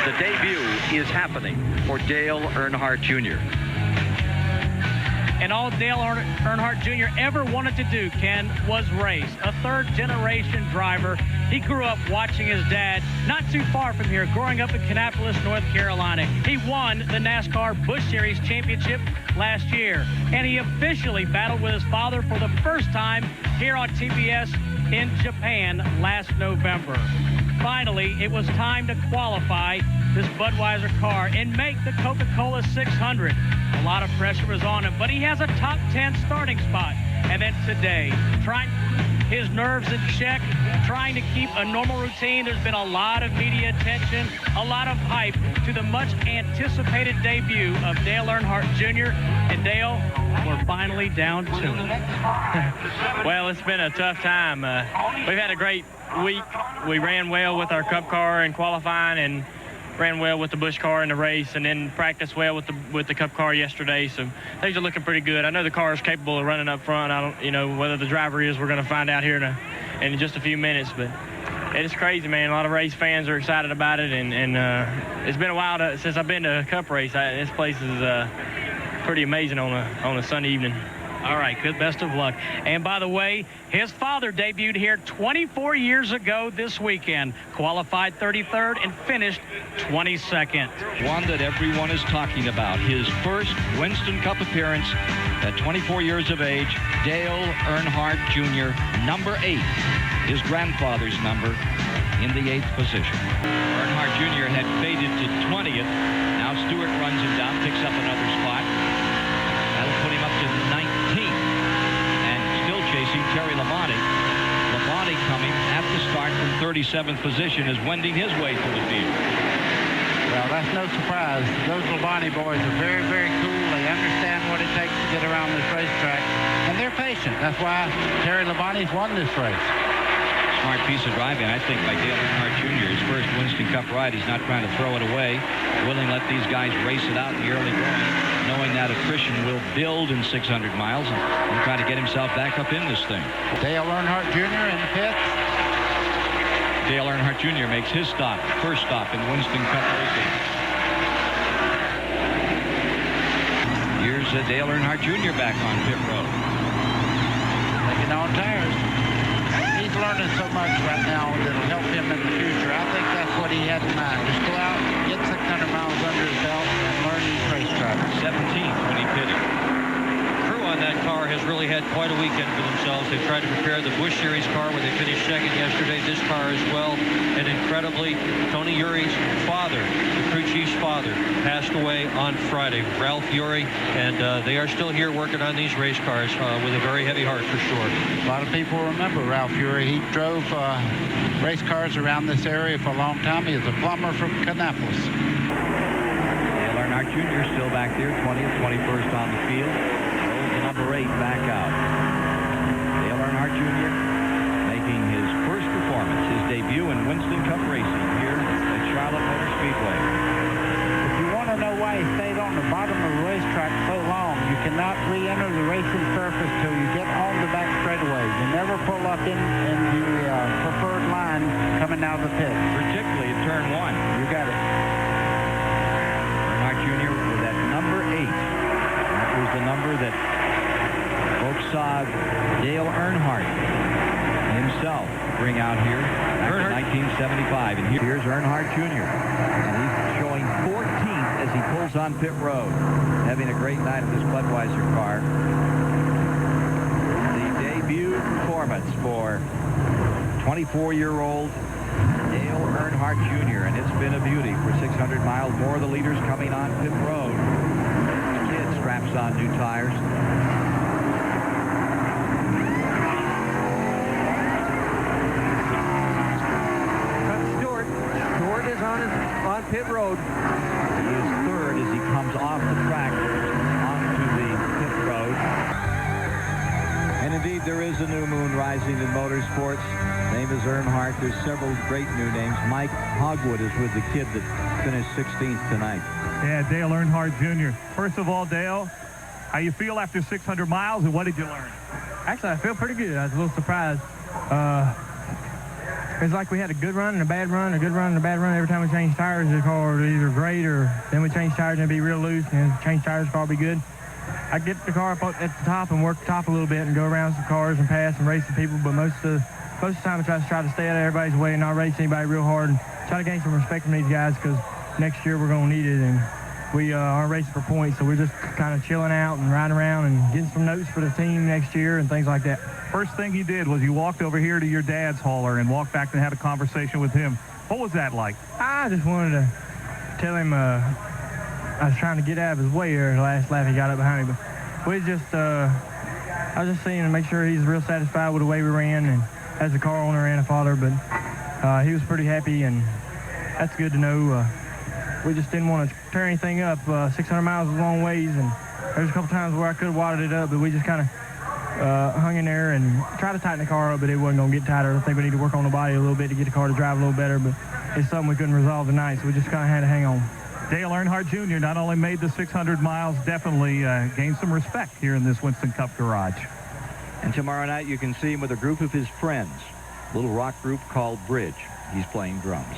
The debut is happening for Dale Earnhardt Jr. And all Dale Earnhardt Jr. ever wanted to do, Ken, was race. A third-generation driver. He grew up watching his dad not too far from here, growing up in Kannapolis, North Carolina. He won the NASCAR Busch Series championship last year, and he officially battled with his father for the first time here on TBS in Japan last November. Finally, it was time to qualify this Budweiser car and make the Coca-Cola 600. A lot of pressure was on him, but he has a top 10 starting spot. And then today, trying his nerves in check, trying to keep a normal routine. There's been a lot of media attention, a lot of hype to the much anticipated debut of Dale Earnhardt Jr. And Dale, we're finally down to it. Well, it's been a tough time. We've had a great week. We ran well with our Cup car in qualifying and ran well with the Busch car in the race, and then practiced well with the Cup car yesterday. So things are looking pretty good. I know the car is capable of running up front. I don't, whether the driver is, we're going to find out here in just a few minutes. But it's crazy, man. A lot of race fans are excited about it, and it's been a while since I've been to a Cup race. This place is pretty amazing on a Sunday evening. All right, good. Best of luck. And by the way, his father debuted here 24 years ago this weekend, qualified 33rd and finished 22nd. One that everyone is talking about. His first Winston Cup appearance at 24 years of age, Dale Earnhardt Jr., number 8, his grandfather's number, in the 8th position. Earnhardt Jr. had faded to 20th. Now Stewart runs him down, picks up another spot. That'll put him up to 19th, and still chasing Terry Labonte. Labonte coming at the start from 37th position is wending his way through the field. Well, that's no surprise. Those Labonte boys are very, very cool. They understand what it takes to get around this racetrack, and they're patient. That's why Terry Labonte's won this race. Smart piece of driving, I think, by Dale Earnhardt Jr. His first Winston Cup ride. He's not trying to throw it away. Willing to let these guys race it out in the early going, knowing that attrition will build in 600 miles, and try to get himself back up in this thing. Dale Earnhardt Jr. in the pits. Dale Earnhardt Jr. makes his stop, first stop in Winston Cup racing. Here's Dale Earnhardt Jr. back on pit road. Taking on tires. He's learning so much right now that'll help him in the future. I think that's what he had in mind. Just go out, get 600 miles under his belt, and learn these racetracks. 17th when he pitted. Crew on that car has really had quite a weekend for themselves. They've tried to prepare the Busch Series car where they finished second yesterday. This car as well. And incredibly, Tony Urie's father, the crew chief's father, passed away on Friday. Ralph Urie, and they are still here working on these race cars with a very heavy heart for sure. A lot of people remember Ralph Urie. He drove race cars around this area for a long time. He was a plumber from Kannapolis. Dale Earnhardt Jr. still back there, 20th, 21st on the field. Rolls to number 8 back out. Dale Earnhardt Jr. making his first performance, his debut in Winston Cup racing here at Charlotte Motor Speedway. If you want to know why he stayed on the bottom of the racetrack so long, you cannot re-enter the racing surface till you get on the back straightaway. You never pull up in the preferred line coming out of the pit. Particularly at turn 1. You got it. Earnhardt Jr. with that number 8. That was the number that folks saw Dale Earnhardt himself bring out here back in 1975. And here's Earnhardt Jr. And he's showing 14th as he pulls on pit road. Having a great night in this Budweiser car. The debut performance for 24-year-old Dale Earnhardt Jr. And it's been a beauty for 600 miles. More of the leaders coming on pit road. The kid straps on new tires. Stewart is on pit road. He is third as he comes off the track onto the pit road. And indeed, there is a new moon rising in motorsports. Name is Earnhardt. There's several great new names. Mike Hogwood is with the kid that finished 16th tonight. Yeah, Dale Earnhardt Jr. First of all, Dale, how you feel after 600 miles, and what did you learn? Actually, I feel pretty good. I was a little surprised. It's like we had a good run and a bad run, a good run and a bad run. Every time we changed tires, the car was either great or then we change tires and it'd be real loose, and change tires, the car would be good. I get the car up at the top and work the top a little bit and go around some cars and pass and race some people, but most of the time I try to stay out of everybody's way and not race anybody real hard and try to gain some respect from these guys, because next year we're going to need it, and we aren't racing for points, so we're just kind of chilling out and riding around and getting some notes for the team next year and things like that. First thing you did was you walked over here to your dad's hauler and walked back and had a conversation with him. What was that like? I just wanted to tell him I was trying to get out of his way there the last lap he got up behind me, but we just I was just seeing to make sure he's real satisfied with the way we ran, and as a car owner and a father, but he was pretty happy, and that's good to know. We just didn't want to tear anything up. 600 miles is a long ways, and there's a couple times where I could have wadded it up, but we just kind of hung in there and tried to tighten the car up, but it wasn't going to get tighter. I think we need to work on the body a little bit to get the car to drive a little better, but it's something we couldn't resolve tonight, so we just kind of had to hang on. Dale Earnhardt Jr. not only made the 600 miles, definitely gained some respect here in this Winston Cup garage. And tomorrow night you can see him with a group of his friends, a little rock group called Bridge. He's playing drums.